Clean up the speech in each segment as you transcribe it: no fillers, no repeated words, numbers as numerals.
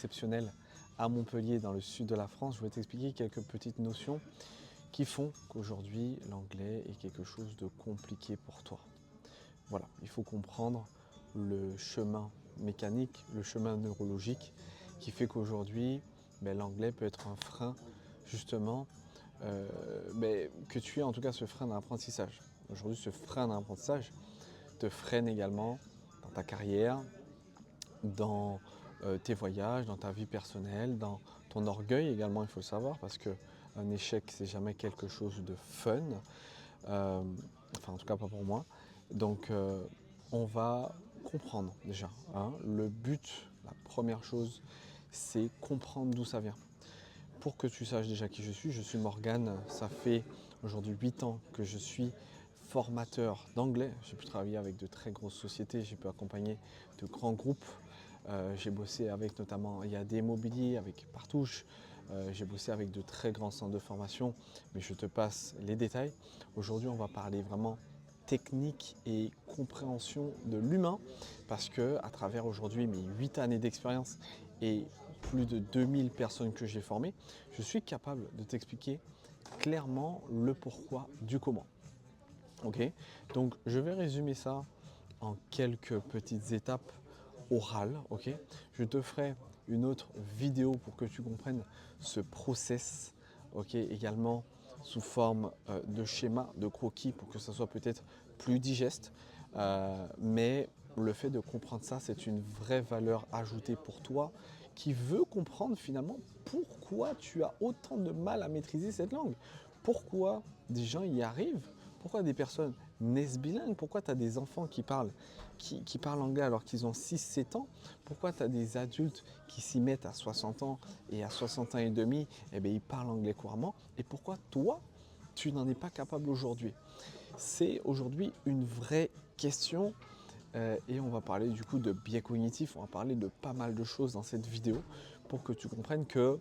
exceptionnel à Montpellier, dans le sud de la France. Je vais t'expliquer quelques petites notions qui font qu'aujourd'hui, l'anglais est quelque chose de compliqué pour toi. Voilà, il faut comprendre le chemin mécanique, le chemin neurologique qui fait qu'aujourd'hui, l'anglais peut être un frein, justement, que tu aies en tout cas ce frein d'apprentissage. Aujourd'hui, ce frein d'apprentissage te freine également dans ta carrière, dans tes voyages, dans ta vie personnelle, dans ton orgueil également, il faut le savoir, parce qu'un échec, c'est jamais quelque chose de fun, enfin en tout cas pas pour moi. Donc on va comprendre déjà, hein. Le but, la première chose, c'est comprendre d'où ça vient. Pour que tu saches déjà qui je suis Morgane, ça fait aujourd'hui 8 ans que je suis formateur d'anglais. J'ai pu travailler avec de très grosses sociétés, j'ai pu accompagner de grands groupes. J'ai bossé avec notamment IAD Immobilier, avec Partouche. J'ai bossé avec de très grands centres de formation, mais je te passe les détails. Aujourd'hui, on va parler vraiment technique et compréhension de l'humain, parce que à travers aujourd'hui mes 8 années d'expérience et plus de 2000 personnes que j'ai formées, je suis capable de t'expliquer clairement le pourquoi du comment. Ok, donc je vais résumer ça en quelques petites étapes orales. Ok, je te ferai une autre vidéo pour que tu comprennes ce process. Ok, également sous forme de schéma, de croquis, pour que ça soit peut-être plus digeste. Mais le fait de comprendre ça, c'est une vraie valeur ajoutée pour toi qui veut comprendre finalement pourquoi tu as autant de mal à maîtriser cette langue. Pourquoi des gens y arrivent, pourquoi des personnes naissent bilingues, pourquoi tu as des enfants qui parlent anglais alors qu'ils ont 6-7 ans, pourquoi tu as des adultes qui s'y mettent à 60 ans et à 60 ans et demi, ils parlent anglais couramment, et pourquoi toi, tu n'en es pas capable aujourd'hui. C'est aujourd'hui une vraie question. Et on va parler du coup de biais cognitifs, on va parler de pas mal de choses dans cette vidéo pour que tu comprennes que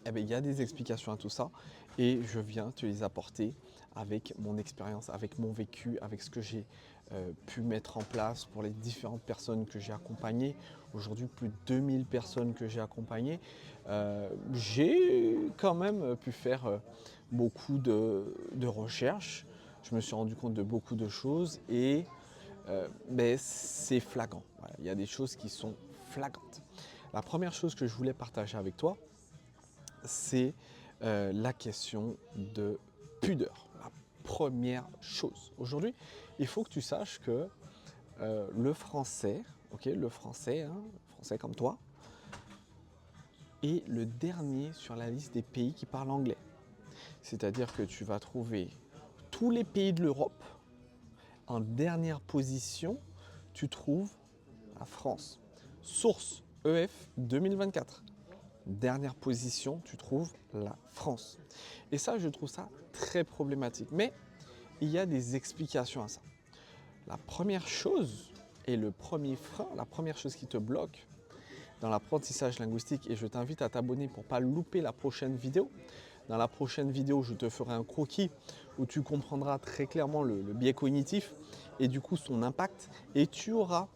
il y a des explications à tout ça et je viens te les apporter avec mon expérience, avec mon vécu, avec ce que j'ai pu mettre en place pour les différentes personnes que j'ai accompagnées. Aujourd'hui, plus de 2000 personnes que j'ai accompagnées. J'ai quand même pu faire beaucoup de recherches. Je me suis rendu compte de beaucoup de choses et c'est flagrant. Voilà, il y a des choses qui sont flagrantes. La première chose que je voulais partager avec toi, c'est la question de pudeur. La première chose. Aujourd'hui, il faut que tu saches que le français, le français, hein, le français comme toi, est le dernier sur la liste des pays qui parlent anglais. C'est-à-dire que tu vas trouver tous les pays de l'Europe. En dernière position, tu trouves la France. Source EF 2024. Dernière position, tu trouves la France. Et ça, je trouve ça très problématique. Mais il y a des explications à ça. La première chose et le premier frein, la première chose qui te bloque dans l'apprentissage linguistique, et je t'invite à t'abonner pour ne pas louper la prochaine vidéo. Dans la prochaine vidéo, je te ferai un croquis où tu comprendras très clairement le biais cognitif et du coup son impact. Et tu auras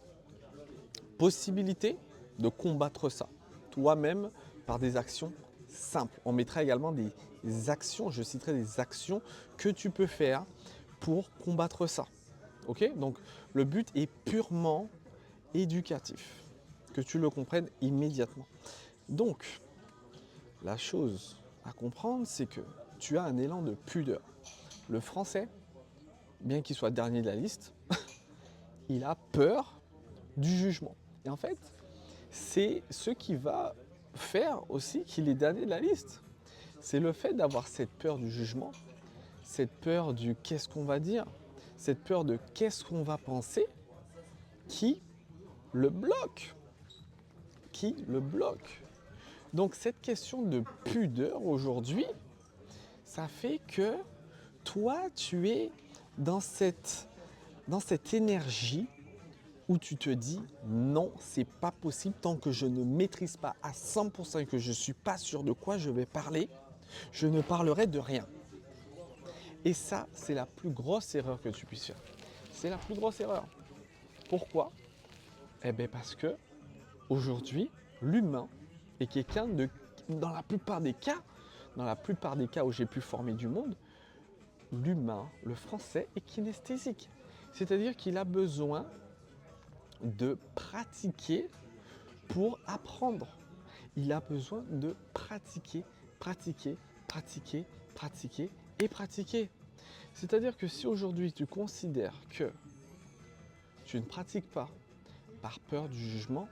possibilité de combattre ça toi-même par des actions simples. On mettra également des actions, je citerai des actions que tu peux faire pour combattre ça. Ok, donc le but est purement éducatif, que tu le comprennes immédiatement. Donc, la chose à comprendre, c'est que tu as un élan de pudeur. Le français, bien qu'il soit dernier de la liste, il a peur du jugement. Et en fait, c'est ce qui va faire aussi qu'il est dernier de la liste. C'est le fait d'avoir cette peur du jugement, cette peur du qu'est-ce qu'on va dire, cette peur de qu'est-ce qu'on va penser, qui le bloque. Qui le bloque. Donc cette question de pudeur aujourd'hui, ça fait que toi, tu es dans cette énergie où tu te dis non, c'est pas possible tant que je ne maîtrise pas à 100% et que je ne suis pas sûr de quoi je vais parler, je ne parlerai de rien. Et ça, c'est la plus grosse erreur que tu puisses faire. C'est la plus grosse erreur. Pourquoi ? Parce que aujourd'hui, l'humain est quelqu'un de, dans la plupart des cas où j'ai pu former du monde, l'humain, le français est kinesthésique. C'est-à-dire qu'il a besoin de pratiquer pour apprendre. Il a besoin de pratiquer, pratiquer, pratiquer, pratiquer et pratiquer. C'est-à-dire que si aujourd'hui tu considères que tu ne pratiques pas par peur du jugement,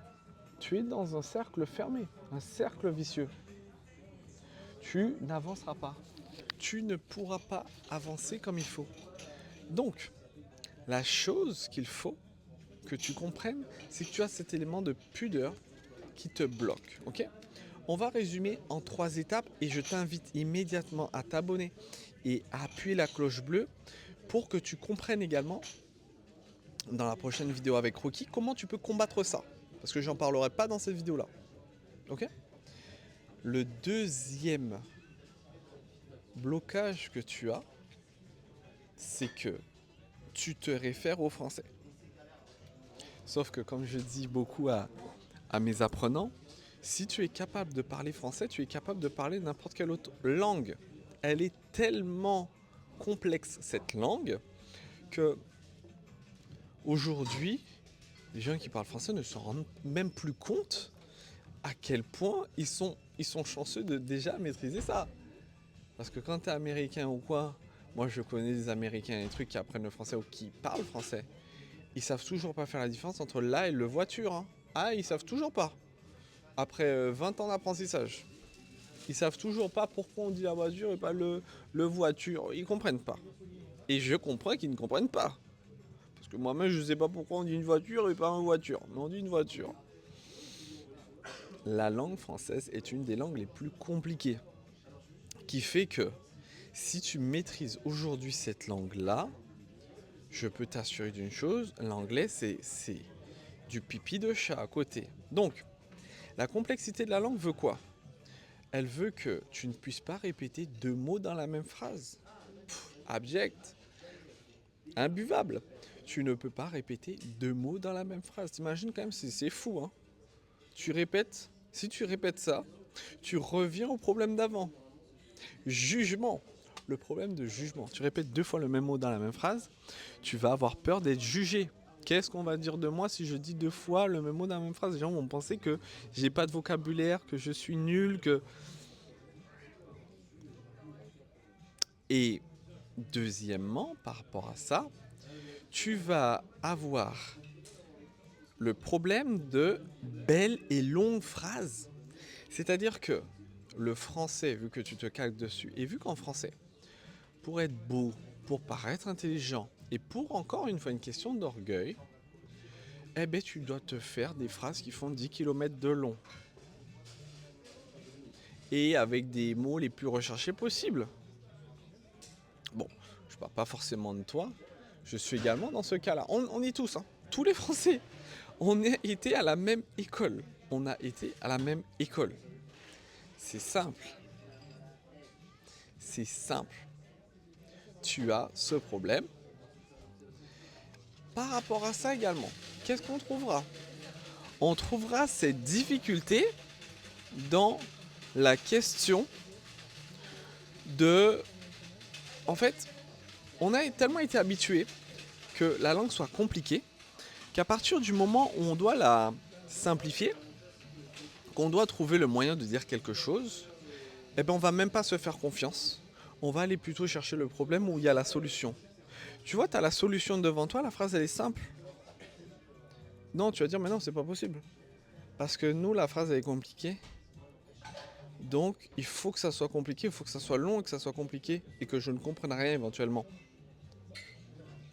tu es dans un cercle fermé, un cercle vicieux. Tu n'avanceras pas. Tu ne pourras pas avancer comme il faut. Donc, la chose qu'il faut que tu comprennes, c'est que tu as cet élément de pudeur qui te bloque. Ok ? On va résumer en 3 étapes et je t'invite immédiatement à t'abonner et à appuyer la cloche bleue pour que tu comprennes également dans la prochaine vidéo avec Rocky comment tu peux combattre ça. Parce que j'en parlerai pas dans cette vidéo-là. Ok ? Le deuxième blocage que tu as, c'est que tu te réfères au français. Sauf que comme je dis beaucoup à mes apprenants, si tu es capable de parler français, tu es capable de parler n'importe quelle autre langue. Elle est tellement complexe, cette langue, que aujourd'hui, les gens qui parlent français ne se rendent même plus compte à quel point ils sont chanceux de déjà maîtriser ça. Parce que quand tu es américain ou quoi, moi je connais des Américains et des trucs qui apprennent le français ou qui parlent français, ils savent toujours pas faire la différence entre la et le voiture. Hein. Ah, ils savent toujours pas. Après 20 ans d'apprentissage. Ils savent toujours pas pourquoi on dit la voiture et pas le voiture. Ils comprennent pas. Et je comprends qu'ils ne comprennent pas. Parce que moi-même, je sais pas pourquoi on dit une voiture et pas une voiture. Mais on dit une voiture. La langue française est une des langues les plus compliquées. Qui fait que si tu maîtrises aujourd'hui cette langue-là, je peux t'assurer d'une chose, l'anglais c'est du pipi de chat à côté. Donc, la complexité de la langue veut quoi ? Elle veut que tu ne puisses pas répéter 2 mots dans la même phrase. Abject. Imbuvable. Tu ne peux pas répéter 2 mots dans la même phrase. T'imagines quand même, c'est fou. Hein. Si tu répètes ça, tu reviens au problème d'avant. Jugement. Le problème de jugement. Tu répètes 2 fois le même mot dans la même phrase, tu vas avoir peur d'être jugé. Qu'est-ce qu'on va dire de moi si je dis 2 fois le même mot dans la même phrase ? Les gens vont penser que j'ai pas de vocabulaire, que je suis nul, que... Et deuxièmement, par rapport à ça, tu vas avoir le problème de belles et longues phrases. C'est-à-dire que le français, vu que tu te calques dessus, et vu qu'en français, pour être beau, pour paraître intelligent, et pour encore une fois une question d'orgueil, eh ben tu dois te faire des phrases qui font 10 km de long. Et avec des mots les plus recherchés possibles. Bon, je parle pas forcément de toi, je suis également dans ce cas-là. On est tous, hein, tous les Français. On a été à la même école. On a été à la même école. C'est simple. C'est simple. Tu as ce problème. Par rapport à ça également, qu'est-ce qu'on trouvera ? On trouvera cette difficulté dans la question de... En fait, on a tellement été habitué que la langue soit compliquée qu'à partir du moment où on doit la simplifier, qu'on doit trouver le moyen de dire quelque chose, eh ben on va même pas se faire confiance. On va aller plutôt chercher le problème où il y a la solution. Tu vois, tu as la solution devant toi, la phrase elle est simple. Non, tu vas dire mais non, c'est pas possible. Parce que nous, la phrase elle est compliquée. Donc, il faut que ça soit compliqué, il faut que ça soit long et que ça soit compliqué et que je ne comprenne rien éventuellement.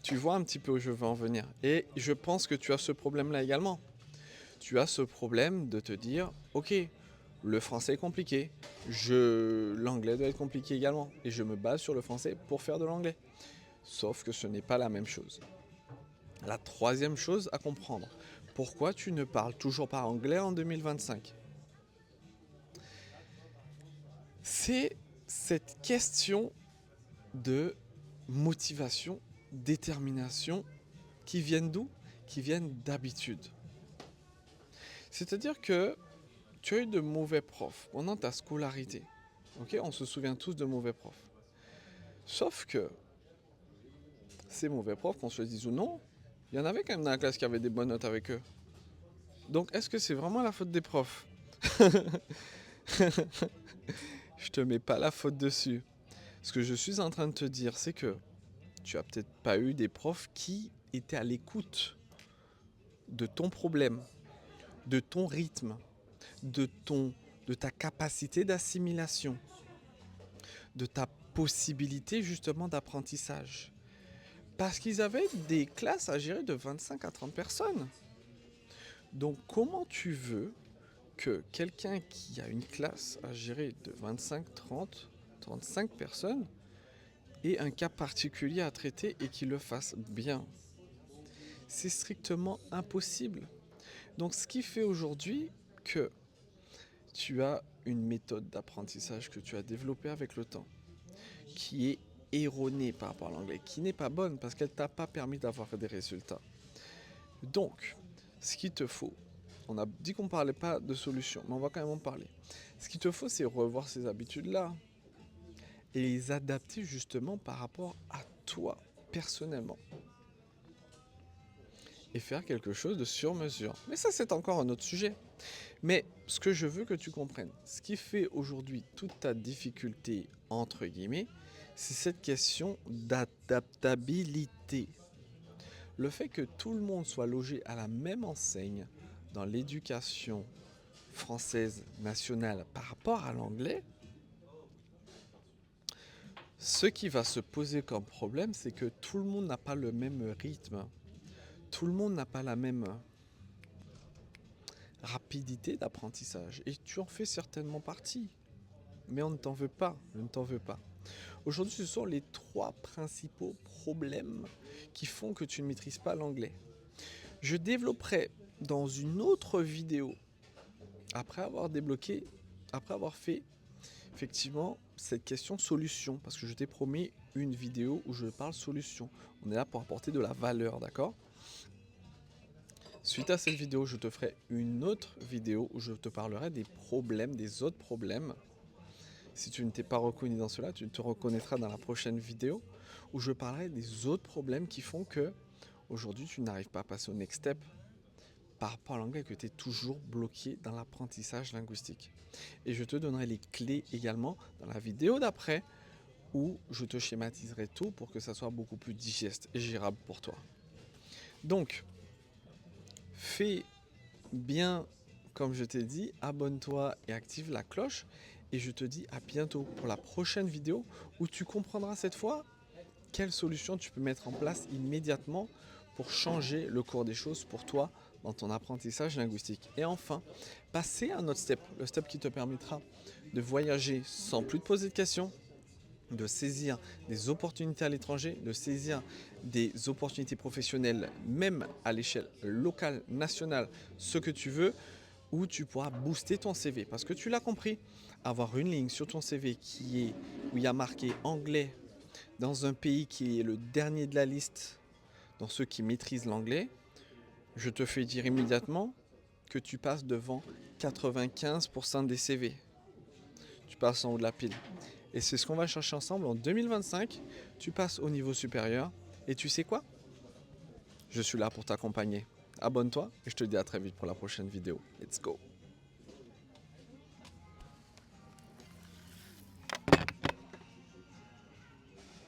Tu vois un petit peu où je veux en venir. Et je pense que tu as ce problème-là également. Tu as ce problème de te dire, ok, le français est compliqué, l'anglais doit être compliqué également. Et je me base sur le français pour faire de l'anglais. Sauf que ce n'est pas la même chose. La troisième chose à comprendre, pourquoi tu ne parles toujours pas anglais en 2025 ? C'est cette question de motivation, détermination, qui viennent d'où ? Qui viennent d'habitude. C'est-à-dire que tu as eu de mauvais profs pendant ta scolarité. Ok, on se souvient tous de mauvais profs. Sauf que ces mauvais profs, qu'on se le dise ou non, il y en avait quand même dans la classe qui avaient des bonnes notes avec eux. Donc est-ce que c'est vraiment la faute des profs? Je te mets pas la faute dessus. Ce que je suis en train de te dire, c'est que tu as peut-être pas eu des profs qui étaient à l'écoute de ton problème, de ton rythme, de ta capacité d'assimilation, de ta possibilité justement d'apprentissage. Parce qu'ils avaient des classes à gérer de 25 à 30 personnes. Donc comment tu veux que quelqu'un qui a une classe à gérer de 25, 30, 35 personnes ait un cas particulier à traiter et qu'il le fasse bien? C'est strictement impossible. Donc ce qui fait aujourd'hui que tu as une méthode d'apprentissage que tu as développée avec le temps, qui est erronée par rapport à l'anglais, qui n'est pas bonne parce qu'elle ne t'a pas permis d'avoir des résultats. Donc, ce qu'il te faut, on a dit qu'on ne parlait pas de solution, mais on va quand même en parler. Ce qu'il te faut, c'est revoir ces habitudes-là et les adapter justement par rapport à toi, personnellement. Et faire quelque chose de sur mesure. Mais ça, c'est encore un autre sujet. Mais ce que je veux que tu comprennes, ce qui fait aujourd'hui toute ta difficulté, entre guillemets, c'est cette question d'adaptabilité. Le fait que tout le monde soit logé à la même enseigne dans l'éducation française nationale par rapport à l'anglais, ce qui va se poser comme problème, c'est que tout le monde n'a pas le même rythme. Tout le monde n'a pas la même rapidité d'apprentissage. Et tu en fais certainement partie. Mais on ne t'en veut pas. Je ne t'en veux pas. Aujourd'hui, ce sont les 3 principaux problèmes qui font que tu ne maîtrises pas l'anglais. Je développerai dans une autre vidéo, après avoir fait effectivement cette question solution, parce que je t'ai promis une vidéo où je parle solution. On est là pour apporter de la valeur, d'accord? Suite à cette vidéo, je te ferai une autre vidéo où je te parlerai des problèmes, des autres problèmes. Si tu ne t'es pas reconnu dans cela, tu te reconnaîtras dans la prochaine vidéo où je parlerai des autres problèmes qui font que aujourd'hui tu n'arrives pas à passer au next step par rapport à l'anglais, que tu es toujours bloqué dans l'apprentissage linguistique. Et je te donnerai les clés également dans la vidéo d'après où je te schématiserai tout pour que ça soit beaucoup plus digeste et gérable pour toi. Donc, fais bien comme je t'ai dit, abonne-toi et active la cloche. Et je te dis à bientôt pour la prochaine vidéo où tu comprendras cette fois quelle solution tu peux mettre en place immédiatement pour changer le cours des choses pour toi dans ton apprentissage linguistique. Et enfin, passer à un autre step, le step qui te permettra de voyager sans plus te poser de questions, de saisir des opportunités à l'étranger, de saisir des opportunités professionnelles, même à l'échelle locale, nationale, ce que tu veux, où tu pourras booster ton CV. Parce que tu l'as compris, avoir une ligne sur ton CV où il y a marqué anglais dans un pays qui est le dernier de la liste dans ceux qui maîtrisent l'anglais, je te fais dire immédiatement que tu passes devant 95% des CV. Tu passes en haut de la pile. Et c'est ce qu'on va chercher ensemble en 2025. Tu passes au niveau supérieur. Et tu sais quoi? Je suis là pour t'accompagner. Abonne-toi et je te dis à très vite pour la prochaine vidéo. Let's go!